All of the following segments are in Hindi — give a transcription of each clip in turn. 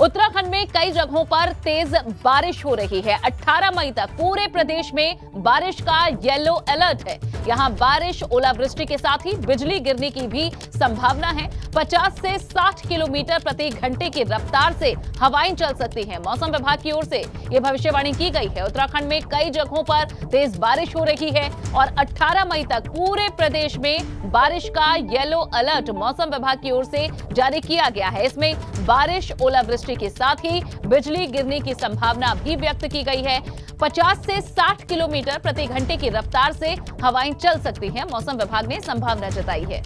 उत्तराखंड में कई जगहों पर तेज बारिश हो रही है। 18 मई तक पूरे प्रदेश में बारिश का येलो अलर्ट है। यहां बारिश, ओलावृष्टि के साथ ही बिजली गिरने की भी संभावना है। 50 से 60 किलोमीटर प्रति घंटे की रफ्तार से हवाएं चल सकती हैं। मौसम विभाग की ओर से यह भविष्यवाणी की गई है। उत्तराखंड में कई जगहों पर तेज बारिश हो रही है और 18 मई तक पूरे प्रदेश में बारिश का येलो अलर्ट मौसम विभाग की ओर से जारी किया गया है। इसमें बारिश, ओलावृष्टि के साथ ही बिजली गिरने की संभावना भी व्यक्त की गई है। 50 से 60 किलोमीटर प्रति घंटे की रफ्तार से हवाएं चल सकती हैं। मौसम विभाग ने संभावना जताई है।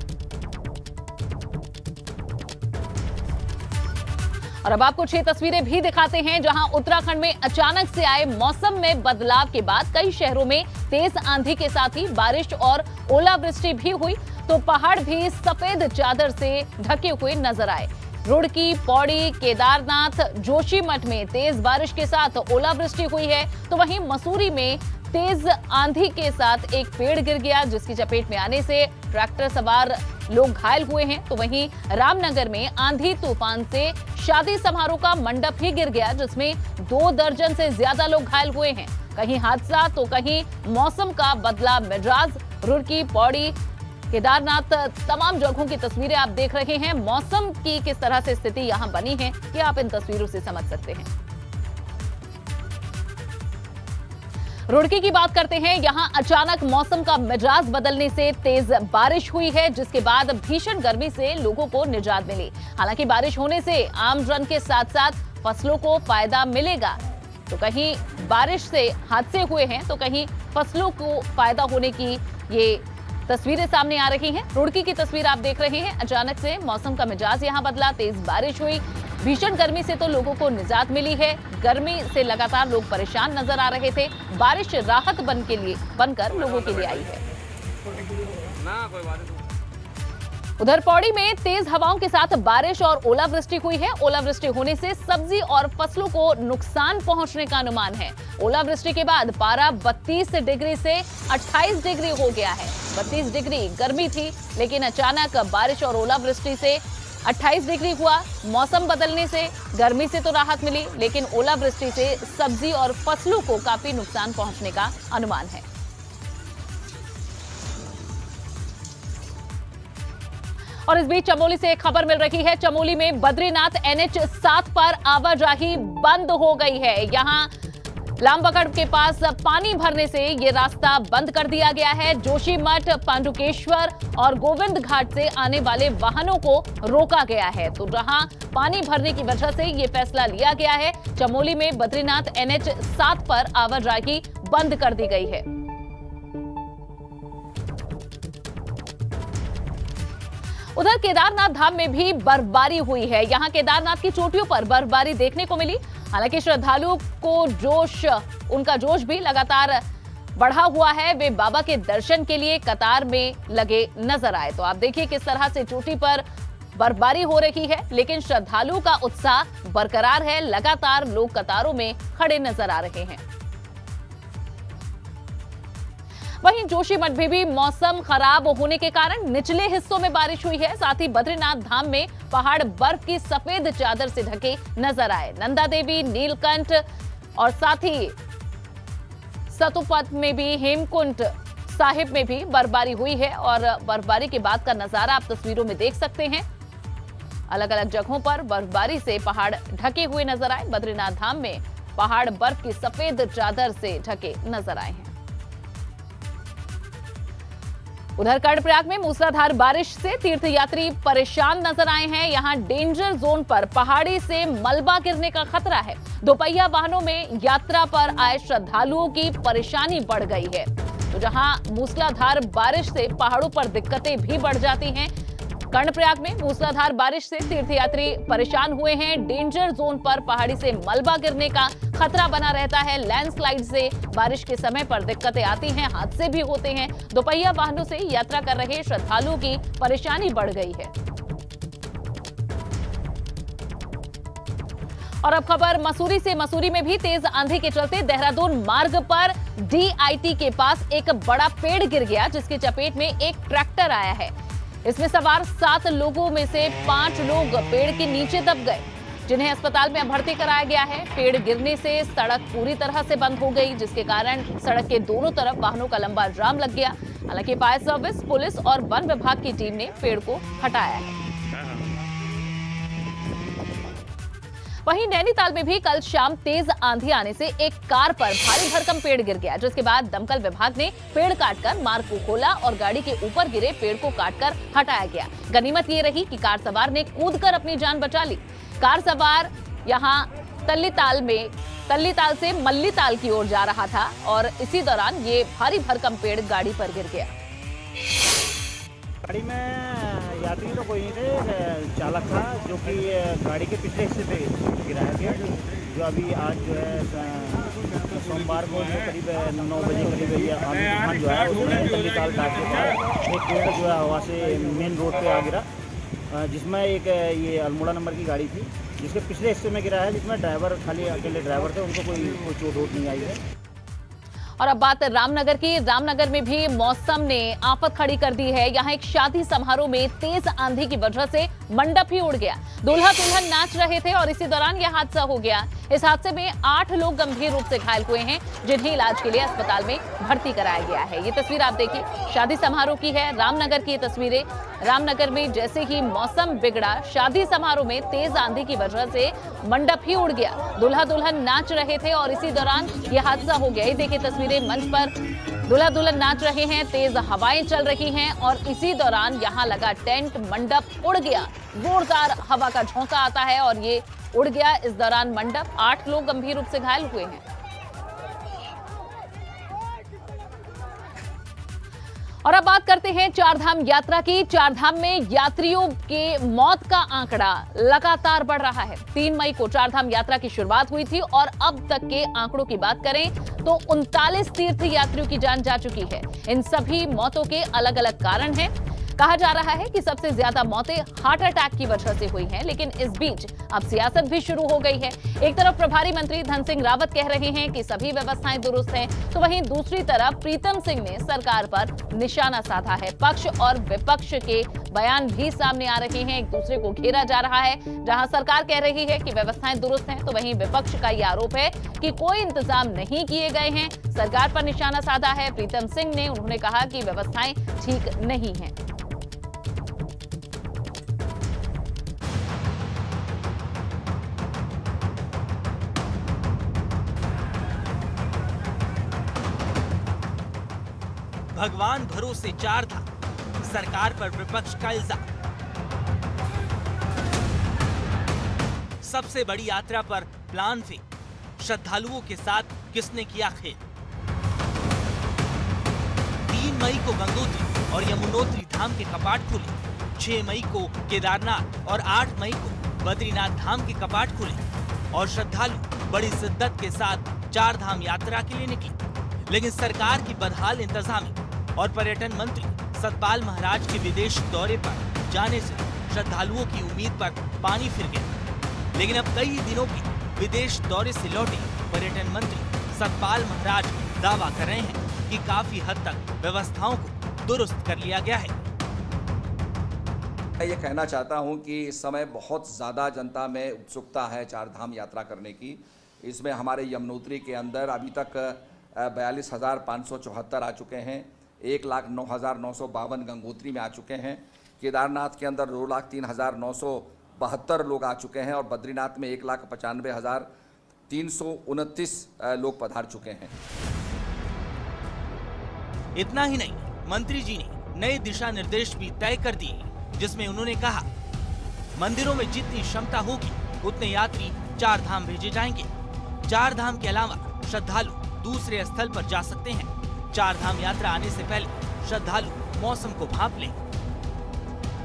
और अब आपको 6 तस्वीरें भी दिखाते हैं जहां उत्तराखंड में अचानक से आए मौसम में बदलाव के बाद कई शहरों में तेज आंधी के साथ ही बारिश और ओलावृष्टि भी हुई, तो पहाड़ भी सफेद चादर से ढके हुए नजर आए। रुड़की, पौड़ी, केदारनाथ, जोशीमठ में तेज बारिश के साथ ओलावृष्टि हुई है, तो वहीं मसूरी में तेज आंधी के साथ एक पेड़ गिर गया, जिसकी चपेट में आने से ट्रैक्टर सवार लोग घायल हुए हैं। तो वहीं रामनगर में आंधी तूफान से शादी समारोह का मंडप ही गिर गया, जिसमें 2 दर्जन से ज्यादा लोग घायल हुए हैं। कहीं हादसा तो कहीं मौसम का बदला मिजाज। रुड़की, पौड़ी, केदारनाथ, तमाम जगहों की तस्वीरें आप देख रहे हैं। मौसम की किस तरह से स्थिति यहां बनी है, ये आप इन तस्वीरों से समझ सकते हैं। रुड़की की बात करते हैं। यहां अचानक मौसम का मिजाज बदलने से तेज बारिश हुई है, जिसके बाद भीषण गर्मी से लोगों को निजात मिली। हालांकि बारिश होने से आम जन के साथ साथ फसलों को फायदा मिलेगा। तो कहीं बारिश से हादसे हुए हैं, तो कहीं फसलों को फायदा होने की ये तस्वीरें सामने आ रही हैं। रुड़की की तस्वीर आप देख रहे हैं। अचानक से मौसम का मिजाज यहां बदला, तेज बारिश हुई। भीषण गर्मी से तो लोगों को निजात मिली है। गर्मी से लगातार लोग परेशान नजर आ रहे थे। बारिश राहत बनकर लोगों के लिए आई है। उधर पौड़ी में तेज हवाओं के साथ बारिश और ओलावृष्टि हुई है। ओलावृष्टि होने से सब्जी और फसलों को नुकसान पहुंचने का अनुमान है। ओलावृष्टि के बाद पारा 32 डिग्री से 28 डिग्री हो गया है। 32 डिग्री गर्मी थी, लेकिन अचानक बारिश और ओलावृष्टि से 28 डिग्री हुआ। मौसम बदलने से गर्मी से तो राहत मिली, लेकिन ओलावृष्टि से सब्जी और फसलों को काफी नुकसान पहुंचने का अनुमान है। और इस बीच चमोली से एक खबर मिल रही है। चमोली में बद्रीनाथ NH 7 पर आवाजाही बंद हो गई है। यहां लामबगड़ के पास पानी भरने से ये रास्ता बंद कर दिया गया है। जोशीमठ, पांडुकेश्वर और गोविंद घाट से आने वाले वाहनों को रोका गया है। तो जहां पानी भरने की वजह से ये फैसला लिया गया है। चमोली में बद्रीनाथ NH 7 पर आवाजाही बंद कर दी गई है। उधर केदारनाथ धाम में भी बर्फबारी हुई है। यहां केदारनाथ की चोटियों पर बर्फबारी देखने को मिली। हालांकि श्रद्धालुओं को उनका जोश भी लगातार बढ़ा हुआ है। वे बाबा के दर्शन के लिए कतार में लगे नजर आए। तो आप देखिए किस तरह से चोटी पर बर्फबारी हो रही है, लेकिन श्रद्धालुओं का उत्साह बरकरार है। लगातार लोग कतारों में खड़े नजर आ रहे हैं। वहीं जोशीमठ में भी मौसम खराब होने के कारण निचले हिस्सों में बारिश हुई है। साथ ही बद्रीनाथ धाम में पहाड़ बर्फ की सफेद चादर से ढके नजर आए। नंदा देवी, नीलकंठ और साथ ही सतुपथ में भी, हेमकुंड साहिब में भी बर्फबारी हुई है। और बर्फबारी के बाद का नजारा आप तस्वीरों में देख सकते हैं। अलग अलग जगहों पर बर्फबारी से पहाड़ ढके हुए नजर आए। बद्रीनाथ धाम में पहाड़ बर्फ की सफेद चादर से ढके नजर आए हैं। उधर कर्णप्रयाग में मूसलाधार बारिश से तीर्थयात्री परेशान नजर आए हैं। यहां डेंजर जोन पर पहाड़ी से मलबा गिरने का खतरा है। दोपहिया वाहनों में यात्रा पर आए श्रद्धालुओं की परेशानी बढ़ गई है। तो जहां मूसलाधार बारिश से पहाड़ों पर दिक्कतें भी बढ़ जाती हैं। कर्णप्रयाग में मूसलाधार बारिश से तीर्थयात्री परेशान हुए हैं। डेंजर जोन पर पहाड़ी से मलबा गिरने का खतरा बना रहता है। लैंडस्लाइड से बारिश के समय पर दिक्कतें आती हैं, हादसे भी होते हैं। दोपहिया वाहनों से यात्रा कर रहे श्रद्धालुओं की परेशानी बढ़ गई है। और अब खबर मसूरी से। मसूरी में भी तेज आंधी के चलते देहरादून मार्ग पर DIT के पास एक बड़ा पेड़ गिर गया, जिसकी चपेट में एक ट्रैक्टर आया है। इसमें सवार 7 लोगों में से 5 लोग पेड़ के नीचे दब गए। जिन्हें अस्पताल में भर्ती कराया गया है। पेड़ गिरने से सड़क पूरी तरह से बंद हो गई, जिसके कारण सड़क के दोनों तरफ वाहनों का लंबा जाम लग गया। हालांकि फायर सर्विस, पुलिस और वन विभाग की टीम ने पेड़ को हटाया है। वहीं नैनीताल में भी कल शाम तेज आंधी आने से एक कार पर भारी भरकम पेड़ गिर गया, जिसके बाद दमकल विभाग ने पेड़ काटकर मार्ग को खोला और गाड़ी के ऊपर गिरे पेड़ को काटकर हटाया गया। गनीमत ये रही कि कार सवार ने कूदकर अपनी जान बचा ली। कार सवार यहां तल्लीताल से मल्लीताल की ओर जा रहा था और इसी दौरान ये भारी भरकम पेड़ गाड़ी पर गिर गया। गाड़ी में यात्री तो कोई नहीं थे, चालक था जो कि गाड़ी के पिछले हिस्से पे गिराया गया, जो अभी आज जो है सोमवार को जो करीब 9 बजे करीब ये आंधी तूफान जो है उसमें तल्लीताल घाट के पास एक पेड़ जो है हवा से मेन रोड पे आ गिरा, जिसमें एक ये अल्मोड़ा नंबर की गाड़ी थी जिसके पिछले हिस्से में गिरा है, जिसमें ड्राइवर खाली अकेले ड्राइवर थे, उनको कोई चोट वोट नहीं आई है। और अब बात रामनगर की। रामनगर में भी मौसम ने आफत खड़ी कर दी है। यहाँ एक शादी समारोह में तेज आंधी की वजह से मंडप ही उड़ गया। दूल्हा दुल्हन नाच रहे थे और इसी दौरान यह हादसा हो गया। इस हादसे में 8 लोग गंभीर रूप से घायल हुए हैं, जिन्हें इलाज के लिए अस्पताल में भर्ती कराया गया है। ये तस्वीर आप देखिए, शादी समारोह की है, रामनगर की तस्वीरें। रामनगर में जैसे ही मौसम बिगड़ा, शादी समारोह में तेज आंधी की वजह से मंडप ही उड़ गया। दूल्हा दुल्हन नाच रहे थे और इसी दौरान यह हादसा हो गया। ये देखिए तस्वीरें, मंच पर दूल्हा दुल्हन नाच रहे हैं, तेज हवाएं चल रही हैं और इसी दौरान यहां लगा टेंट मंडप उड़ गया। जोरदार हवा का झोंका आता है और ये उड़ गया। इस दौरान मंडप, 8 लोग गंभीर रूप से घायल हुए हैं। और अब बात करते हैं चारधाम यात्रा की। चारधाम में यात्रियों के मौत का आंकड़ा लगातार बढ़ रहा है। 3 मई को चारधाम यात्रा की शुरुआत हुई थी और अब तक के आंकड़ों की बात करें तो 39 तीर्थ यात्रियों की जान जा चुकी है। इन सभी मौतों के अलग अलग कारण हैं। कहा जा रहा है कि सबसे ज्यादा मौतें हार्ट अटैक की वजह से हुई हैं, लेकिन इस बीच अब सियासत भी शुरू हो गई है। एक तरफ प्रभारी मंत्री धन सिंह रावत कह रहे हैं कि सभी व्यवस्थाएं दुरुस्त हैं, तो वहीं दूसरी तरफ प्रीतम सिंह ने सरकार पर निशाना साधा है। पक्ष और विपक्ष के बयान भी सामने आ रहे हैं, एक दूसरे को घेरा जा रहा है। जहां सरकार कह रही है कि व्यवस्थाएं दुरुस्त हैं, तो वहीं विपक्ष का यह आरोप है कि कोई इंतजाम नहीं किए गए हैं। सरकार पर निशाना साधा है प्रीतम सिंह ने। उन्होंने कहा कि व्यवस्थाएं ठीक नहीं है। भगवान भरोसे चारधाम, सरकार पर विपक्ष का इल्जाम। सबसे बड़ी यात्रा पर प्लान फेल, श्रद्धालुओं के साथ किसने किया खेल। 3 मई को गंगोत्री और यमुनोत्री धाम के कपाट खुले, 6 मई को केदारनाथ और 8 मई को बद्रीनाथ धाम के कपाट खुले और श्रद्धालु बड़ी शिद्दत के साथ चारधाम यात्रा के लिए निकले। लेकिन सरकार की बदहाल इंतजामी और पर्यटन मंत्री सतपाल महाराज के विदेश दौरे पर जाने से श्रद्धालुओं की उम्मीद पर पानी फिर गया। लेकिन अब कई दिनों के विदेश दौरे से लौटे पर्यटन मंत्री सतपाल महाराज दावा कर रहे हैं कि काफी हद तक व्यवस्थाओं को दुरुस्त कर लिया गया है। मैं ये कहना चाहता हूं कि इस समय बहुत ज़्यादा जनता में उत्सुकता है चारधाम यात्रा करने की। इसमें हमारे यमुनोत्री के अंदर अभी तक 42,574 आ चुके हैं, 1,09,952 गंगोत्री में आ चुके हैं, केदारनाथ के अंदर 2,03,972 लोग आ चुके हैं और बद्रीनाथ में 1,95,329 लोग पधार चुके हैं। इतना ही नहीं, मंत्री जी ने नए दिशा निर्देश भी तय कर दिए, जिसमें उन्होंने कहा मंदिरों में जितनी क्षमता होगी उतने यात्री चारधाम भेजे जाएंगे। चारधाम के अलावा श्रद्धालु दूसरे स्थल पर जा सकते हैं। चारधाम यात्रा आने से पहले श्रद्धालु मौसम को भांप लें।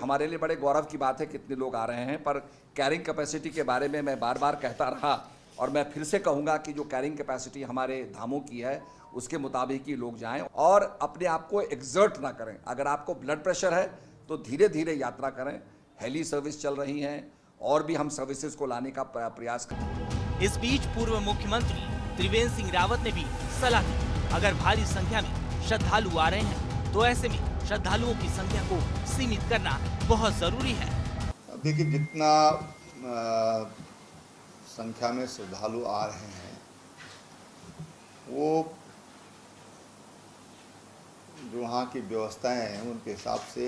हमारे लिए बड़े गौरव की बात है कितने लोग आ रहे हैं, पर कैरिंग कैपेसिटी के बारे में मैं बार बार कहता रहा और मैं फिर से कहूँगा कि जो कैरिंग कैपेसिटी हमारे धामों की है उसके मुताबिक ही लोग जाएं और अपने आप को एक्सर्ट ना करें। अगर आपको ब्लड प्रेशर है तो धीरे धीरे यात्रा करें। हेली सर्विस चल रही हैं और भी हम सर्विसेज को लाने का प्रयास करें। इस बीच पूर्व मुख्यमंत्री त्रिवेंद्र सिंह रावत ने भी सलाह दी, अगर भारी संख्या में श्रद्धालु आ रहे हैं तो ऐसे में श्रद्धालुओं की संख्या को सीमित करना बहुत जरूरी है। देखिए, जितना संख्या में श्रद्धालु आ रहे हैं वो जो वहाँ की व्यवस्थाएं हैं उनके हिसाब से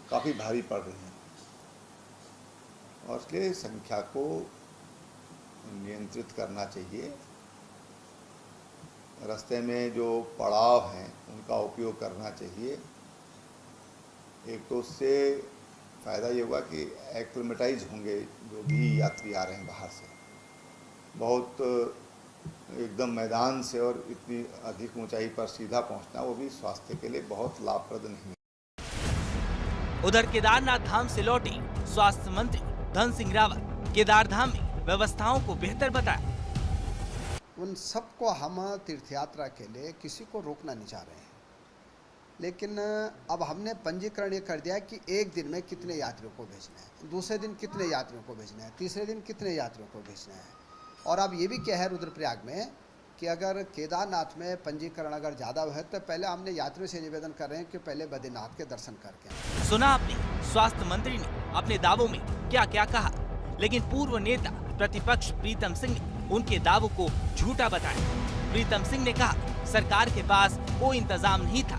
काफ़ी भारी पड़ रही हैं और इसलिए संख्या को नियंत्रित करना चाहिए। रास्ते में जो पड़ाव हैं उनका उपयोग करना चाहिए। एक तो उससे फ़ायदा ये होगा कि एक्लिमेटाइज होंगे जो भी यात्री आ रहे हैं बाहर से। बहुत एकदम मैदान से और इतनी अधिक ऊंचाई पर सीधा पहुंचना वो भी स्वास्थ्य के लिए बहुत लाभप्रद नहीं है। उधर केदारनाथ धाम से लौटे स्वास्थ्य मंत्री धन सिंह रावत केदार धाम में व्यवस्थाओं को बेहतर बताया। उन सबको हम तीर्थ यात्रा के लिए किसी को रोकना नहीं चाह रहे हैं, लेकिन अब हमने पंजीकरण ये कर दिया है कि एक दिन में कितने यात्रियों को भेजना है, दूसरे दिन कितने यात्रियों को भेजना है, तीसरे दिन कितने यात्रियों को भेजना है। और अब ये भी क्या है रुद्रप्रयाग में कि अगर केदारनाथ में पंजीकरण अगर ज़्यादा है तो पहले हमने यात्रियों से निवेदन कर रहे हैं कि पहले बद्रीनाथ के दर्शन करके। सुना आपने स्वास्थ्य मंत्री ने अपने दावों में क्या क्या कहा, लेकिन पूर्व नेता प्रतिपक्ष प्रीतम सिंह ने उनके दावों को झूठा बताया। प्रीतम सिंह ने कहा सरकार के पास कोई इंतजाम नहीं था।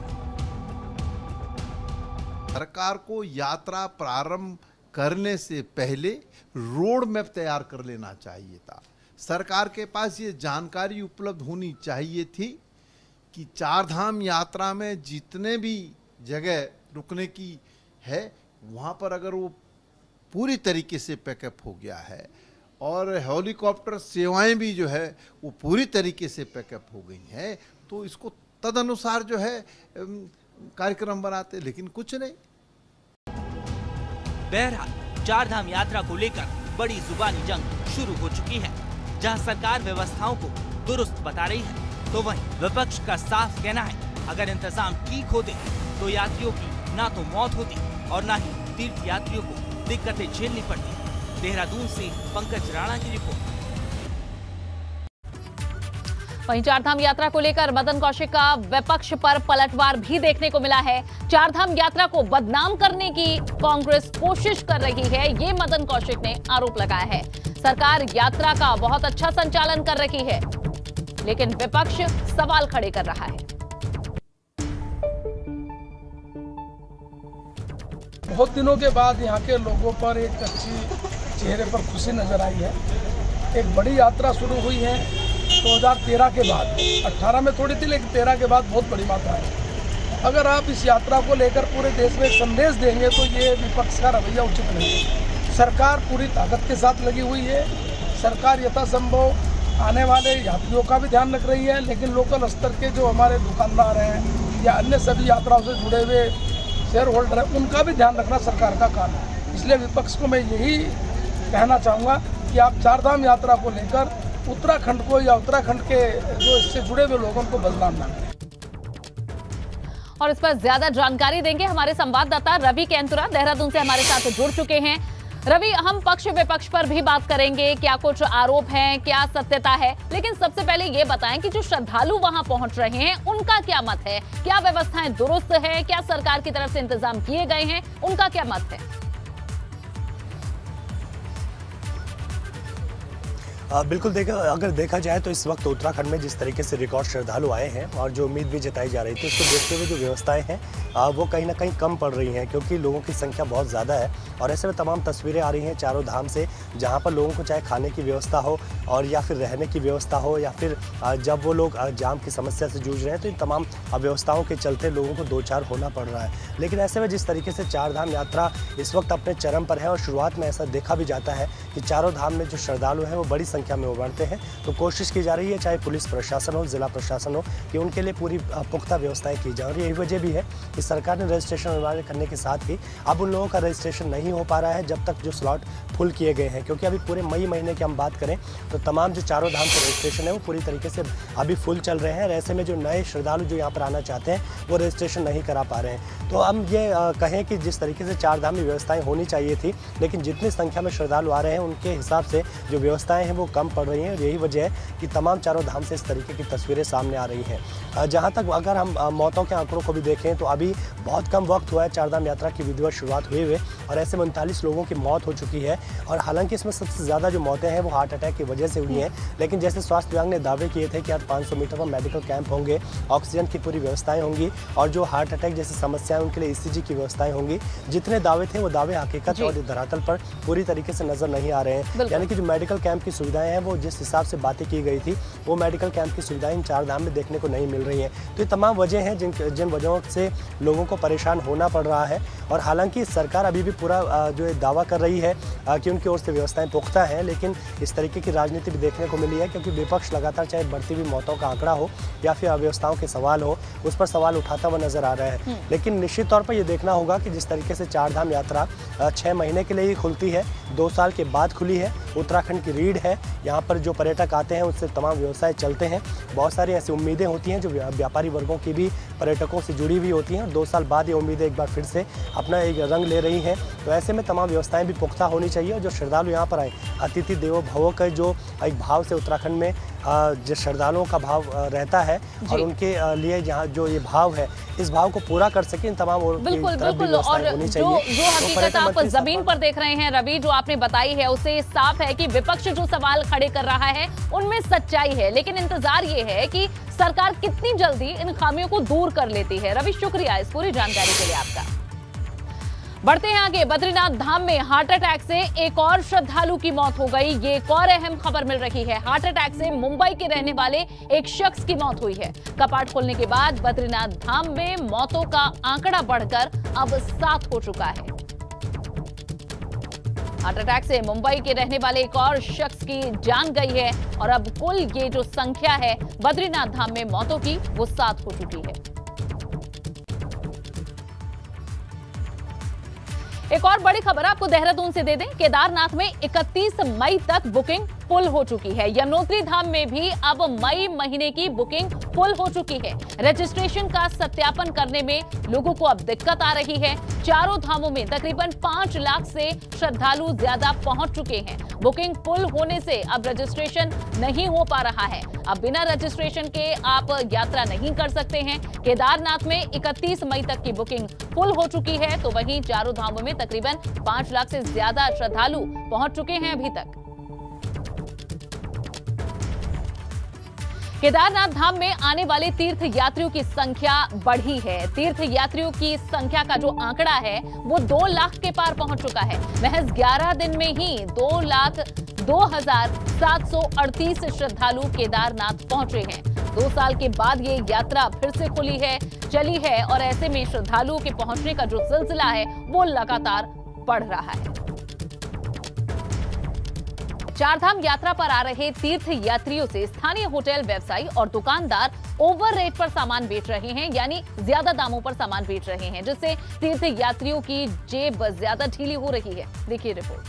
सरकार को यात्रा प्रारंभ करने से पहले रोड मैप तैयार कर लेना चाहिए था। सरकार के पास ये जानकारी उपलब्ध होनी चाहिए थी कि चार धाम यात्रा में जितने भी जगह रुकने की है वहाँ पर अगर वो पूरी तरीके से पैकअप हो गया है और हेलीकॉप्टर सेवाएं भी जो है वो पूरी तरीके से पैकअप हो गई हैं, तो इसको तदनुसार जो है कार्यक्रम बनाते, लेकिन कुछ नहीं। बहरहाल चार धाम यात्रा को लेकर बड़ी जुबानी जंग शुरू हो चुकी है। जहां सरकार व्यवस्थाओं को दुरुस्त बता रही है तो वहीं विपक्ष का साफ कहना है अगर इंतजाम ठीक होते तो यात्रियों की ना तो मौत होती और ना ही तीर्थ यात्रियों को दिक्कतें झेलनी पड़ती। देहरादून से पंकज राणा की रिपोर्ट। वहीं चारधाम यात्रा को लेकर मदन कौशिक का विपक्ष पर पलटवार भी देखने को मिला है। चारधाम यात्रा को बदनाम करने की कांग्रेस कोशिश कर रही है, ये मदन कौशिक ने आरोप लगाया है। सरकार यात्रा का बहुत अच्छा संचालन कर रही है, लेकिन विपक्ष सवाल खड़े कर रहा है। बहुत दिनों के बाद यहाँ के लोगों पर एक अच्छी चेहरे पर खुशी नजर आई है। एक बड़ी यात्रा शुरू हुई है 2013 के बाद, 18 में थोड़ी थी लेकिन 13 के बाद बहुत बड़ी मात्रा है। अगर आप इस यात्रा को लेकर पूरे देश में एक संदेश देंगे तो ये विपक्ष का रवैया उचित नहीं है। सरकार पूरी ताकत के साथ लगी हुई है। सरकार यथासंभव आने वाले यात्रियों का भी ध्यान रख रही है, लेकिन लोकल स्तर के जो हमारे दुकानदार हैं या अन्य सभी यात्राओं से जुड़े हुए शेयर होल्डर हैं उनका भी ध्यान रखना सरकार का काम है। इसलिए विपक्ष को मैं यही कहना चाहूँगा कि आप चारधाम यात्रा को लेकर उत्तराखंड को या उत्तराखंड के जो इससे जुड़े हुए लोगों को बदनाम न करें। और इस पर ज्यादा जानकारी देंगे हमारे संवाददाता रवि केंतुरा देहरादून से हमारे साथ जुड़ चुके हैं। रवि, हम पक्ष विपक्ष पर भी बात करेंगे, क्या कुछ आरोप हैं, क्या सत्यता है, लेकिन सबसे पहले ये बताएं कि जो श्रद्धालु वहां पहुंच रहे हैं उनका क्या मत है, क्या व्यवस्थाएं दुरुस्त है, क्या सरकार की तरफ से इंतजाम किए गए हैं, उनका क्या मत है? बिल्कुल अगर देखा जाए तो इस वक्त उत्तराखंड में जिस तरीके से रिकॉर्ड श्रद्धालु आए हैं और जो उम्मीद भी जताई जा रही थी उसको देखते हुए जो व्यवस्थाएं हैं वो कहीं ना कहीं कम पड़ रही हैं, क्योंकि लोगों की संख्या बहुत ज़्यादा है। और ऐसे में तमाम तस्वीरें आ रही हैं चारों धाम से, जहां पर लोगों को चाहे खाने की व्यवस्था हो और या फिर रहने की व्यवस्था हो या फिर जब वो लोग जाम की समस्या से जूझ रहे हैं तो इन तमाम व्यवस्थाओं के चलते लोगों को दो चार होना पड़ रहा है। लेकिन ऐसे में जिस तरीके से चार धाम यात्रा इस वक्त अपने चरम पर है और शुरुआत में ऐसा देखा भी जाता है कि चारों धाम में जो श्रद्धालु हैं वो बड़ी संख्या में उमड़ते हैं, तो कोशिश की जा रही है चाहे पुलिस प्रशासन हो, जिला प्रशासन हो, कि उनके लिए पूरी पुख्ता व्यवस्थाएं की जाए। और यही वजह भी है कि सरकार ने रजिस्ट्रेशन अनिवार्य करने के साथ ही अब उन लोगों का रजिस्ट्रेशन नहीं हो पा रहा है जब तक जो स्लॉट फुल किए गए हैं, क्योंकि अभी पूरे मई महीने की हम बात करें तो तमाम जो चारों धाम के रजिस्ट्रेशन है वो पूरी तरीके से अभी फुल चल रहे हैं। ऐसे में जो नए श्रद्धालु जो यहाँ पर आना चाहते हैं वो रजिस्ट्रेशन नहीं करा पा रहे हैं। तो हम ये कहें कि जिस तरीके से चार धाम में व्यवस्थाएं होनी चाहिए थी, लेकिन जितनी संख्या में श्रद्धालु आ रहे हैं उनके हिसाब से जो व्यवस्थाएं हैं वो कम पड़ रही हैं। और यही वजह है कि तमाम चारों धाम से इस तरीके की तस्वीरें सामने आ रही हैं। जहाँ तक अगर हम मौतों के आंकड़ों को भी देखें तो अभी बहुत कम वक्त हुआ है चारधाम यात्रा की विधिवत शुरुआत हुए हुए और ऐसे 39 लोगों की मौत हो चुकी है। और हालांकि इसमें सबसे ज़्यादा जो मौतें हैं वो हार्ट अटैक की वजह से हुई हैं, लेकिन जैसे स्वास्थ्य विभाग ने दावे किए थे कि आज 500 मीटर पर मेडिकल कैंप होंगे, ऑक्सीजन की पूरी व्यवस्थाएं होंगी और जो हार्ट अटैक जैसी समस्याएं उनके लिए ECG की व्यवस्थाएं होंगी। जितने दावे थे वो दावे हकीकत और धरातल पर पूरी तरीके से नजर नहीं आ रहे हैं। यानी कि जो मेडिकल कैंप की सुविधाएं हैं वो जिस हिसाब से बातें की गई थी वो मेडिकल कैंप की सुविधाएं इन चारधाम में देखने को नहीं मिल रही हैं। तो ये तमाम वजह हैं जिन वजहों से लोगों को परेशान होना पड़ रहा है। और हालांकि सरकार अभी भी पूरा जो दावा कर रही है कि उनकी ओर से व्यवस्थाएं पुख्ता हैं, लेकिन इस तरीके की राजनीति भी देखने को मिली है क्योंकि विपक्ष लगातार चाहे बढ़ती हुई मौतों का आंकड़ा हो या फिर अव्यवस्थाओं के सवाल हो उस पर सवाल उठाता हुआ नजर आ रहा है। लेकिन निश्चित तौर पर यह देखना होगा कि जिस तरीके से चारधाम यात्रा 6 महीने के लिए ही खुलती है, 2 साल के बाद खुली है, उत्तराखंड की रीढ़ है, यहाँ पर जो पर्यटक आते हैं उससे तमाम व्यवसाय चलते हैं। बहुत सारी ऐसी उम्मीदें होती हैं जो व्यापारी वर्गों की भी पर्यटकों से जुड़ी हुई होती हैं और 2 साल बाद ये उम्मीदें एक बार फिर से अपना एक रंग ले रही हैं। तो ऐसे में तमाम व्यवस्थाएं भी पुख्ता होनी चाहिए और जो श्रद्धालु यहाँ पर आए, अतिथि देवो भव का जो एक भाव से उत्तराखंड में जो श्रद्धालुओं का भाव रहता है और उनके लिए जहाँ जो ये भाव है इस भाव को पूरा कर सके इन तमाम और बिल्कुल और जो हकीकत आप जमीन पर देख रहे हैं रवि, जो आपने बताई है उससे साफ है कि विपक्ष जो सवाल खड़े कर रहा है उनमें सच्चाई है, लेकिन इंतजार ये है कि सरकार कितनी जल्दी इन खामियों को दूर कर लेती है। रवि, शुक्रिया इस पूरी जानकारी के लिए आपका। बढ़ते हैं आगे। बद्रीनाथ धाम में हार्ट अटैक से एक और श्रद्धालु की मौत हो गई। ये एक और अहम खबर मिल रही है। हार्ट अटैक से मुंबई के रहने वाले एक शख्स की मौत हुई है। कपाट खोलने के बाद बद्रीनाथ धाम में मौतों का आंकड़ा बढ़कर अब 7 हो चुका है। हार्ट अटैक से मुंबई के रहने वाले एक और शख्स की जान गई है और अब कुल ये जो संख्या है बद्रीनाथ धाम में मौतों की वो 7 हो चुकी है। एक और बड़ी खबर आपको देहरादून से दे दें। केदारनाथ में 31 मई तक बुकिंग फुल हो चुकी है। यमुनोत्री धाम में भी अब मई महीने की बुकिंग फुल हो चुकी है। रजिस्ट्रेशन का सत्यापन करने में लोगों को अब दिक्कत आ रही है। चारों धामों में तकरीबन 5 लाख से श्रद्धालु ज्यादा पहुंच चुके हैं। बुकिंग फुल होने से अब रजिस्ट्रेशन नहीं हो पा रहा है। अब बिना रजिस्ट्रेशन के आप यात्रा नहीं कर सकते हैं। केदारनाथ में 31 मई तक की बुकिंग फुल हो चुकी है, तो वहीं चारों धामों में तकरीबन 5 लाख से ज्यादा श्रद्धालु पहुंच चुके हैं अभी तक। केदारनाथ धाम में आने वाले तीर्थ यात्रियों की संख्या बढ़ी है। तीर्थ यात्रियों की संख्या का जो आंकड़ा है वो 2 लाख के पार पहुंच चुका है। महज 11 दिन में ही 2,02,738 श्रद्धालु केदारनाथ पहुंचे हैं। 2 साल के बाद ये यात्रा फिर से चली है और ऐसे में श्रद्धालुओं के पहुंचने का जो सिलसिला है वो लगातार बढ़ रहा है। चारधाम यात्रा पर आ रहे तीर्थ यात्रियों से स्थानीय होटल व्यवसायी और दुकानदार ओवर रेट पर सामान बेच रहे हैं, यानी ज्यादा दामों पर सामान बेच रहे हैं, जिससे तीर्थ यात्रियों की जेब ज्यादा ढीली हो रही है। देखिए रिपोर्ट।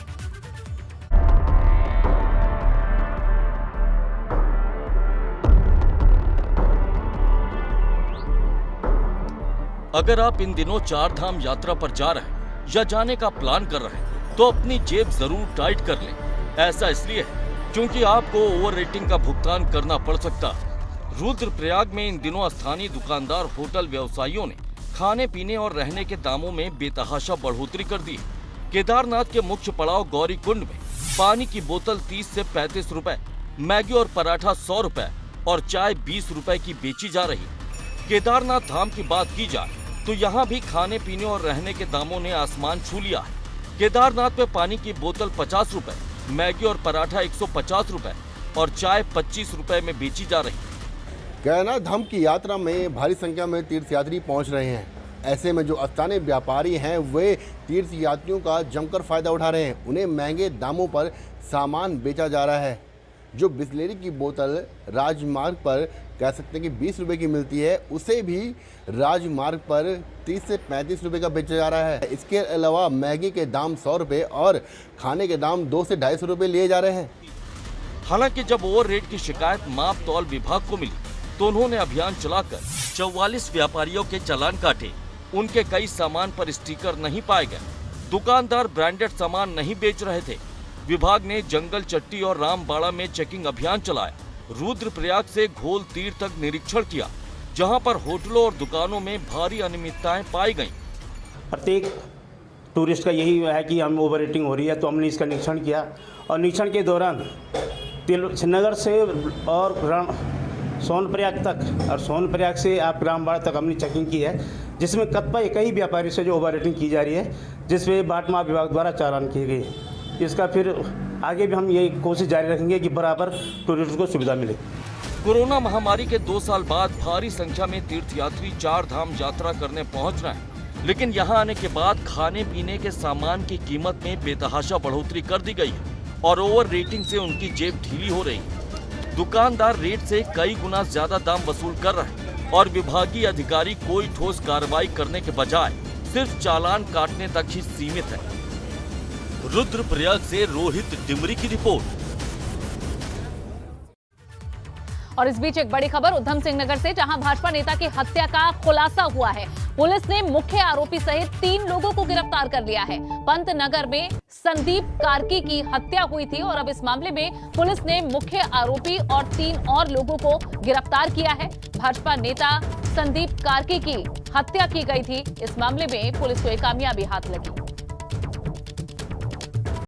अगर आप इन दिनों चारधाम यात्रा पर जा रहे हैं या जाने का प्लान कर रहे हैं तो अपनी जेब जरूर टाइट कर लें। ऐसा इसलिए है क्योंकि आपको ओवर रेटिंग का भुगतान करना पड़ सकता है। रुद्रप्रयाग में इन दिनों स्थानीय दुकानदार होटल व्यवसायियों ने खाने पीने और रहने के दामों में बेतहाशा बढ़ोतरी कर दी है। केदारनाथ के मुख्य पड़ाव गौरी कुंड में पानी की बोतल 30 से 35 रुपए, मैगी और पराठा 100 रुपए और चाय 20 रुपए की बेची जा रही है। केदारनाथ धाम की बात की जाए तो यहाँ भी खाने पीने और रहने के दामों ने आसमान छू लिया है। केदारनाथ में पानी की बोतल 50 रुपए, मैगी और पराठा 150 रुपए और चाय 25 रुपए में बेची जा रही है। केदारनाथ धाम की यात्रा में भारी संख्या में तीर्थयात्री पहुंच रहे हैं। ऐसे में जो स्थानीय व्यापारी हैं वे तीर्थ यात्रियों का जमकर फायदा उठा रहे हैं। उन्हें महंगे दामों पर सामान बेचा जा रहा है। जो बिस्लेरी की बोतल राजमार्ग पर कह सकते हैं कि 20 रुपए की मिलती है, उसे भी राजमार्ग पर 30 से 35 रुपए का बेचा जा रहा है। इसके अलावा मैगी के दाम 100 रुपए और खाने के दाम 2 से 250 रुपए लिए जा रहे हैं। हालांकि जब ओवर रेट की शिकायत माप तौल विभाग को मिली तो उन्होंने अभियान चलाकर 44 व्यापारियों के चालान काटे। उनके कई सामान पर स्टिकर नहीं पाए गए। दुकानदार ब्रांडेड सामान नहीं बेच रहे थे। विभाग ने जंगल चट्टी और रामबाड़ा में चेकिंग अभियान चलाया। रुद्रप्रयाग से घोल तीर तक निरीक्षण किया। जहां पर होटलों और दुकानों में भारी अनियमितताएं पाई गईं। प्रत्येक टूरिस्ट का यही है कि हम ओवर रेटिंग हो रही है, तो हमने इसका निरीक्षण किया और निरीक्षण के दौरान श्रीनगर से और सोनप्रयाग तक और सोनप्रयाग से आप रामबाड़ा तक हमने चेकिंग की है, जिसमें कतिपय कई व्यापारी से जो ओवर रेटिंग की जा रही है, जिसमें बाटमा विभाग द्वारा चालान किए गए। इसका फिर आगे भी हम ये कोशिश जारी रखेंगे कि बराबर टूरिस्ट को सुविधा मिले। कोरोना महामारी के 2 साल बाद भारी संख्या में तीर्थयात्री 4 धाम यात्रा करने पहुंच रहे हैं, लेकिन यहां आने के बाद खाने पीने के सामान की कीमत में बेतहाशा बढ़ोतरी कर दी गई है और ओवर रेटिंग से उनकी जेब ढीली हो रही है। दुकानदार रेट से कई गुना ज्यादा दाम वसूल कर रहे हैं और विभागीय अधिकारी कोई ठोस कार्रवाई करने के बजाय सिर्फ चालान काटने तक ही सीमित है। रुद्रप्रयाग से रोहित डिमरी की रिपोर्ट। और इस बीच एक बड़ी खबर उधम सिंह नगर से, जहां भाजपा नेता की हत्या का खुलासा हुआ है। पुलिस ने मुख्य आरोपी सहित 3 लोगों को गिरफ्तार कर लिया है। पंतनगर में संदीप कार्की की हत्या हुई थी और अब इस मामले में पुलिस ने मुख्य आरोपी और 3 और लोगों को गिरफ्तार किया है। भाजपा नेता संदीप कार्की की हत्या की गई थी। इस मामले में पुलिस को एक कामयाबी हाथ लगी।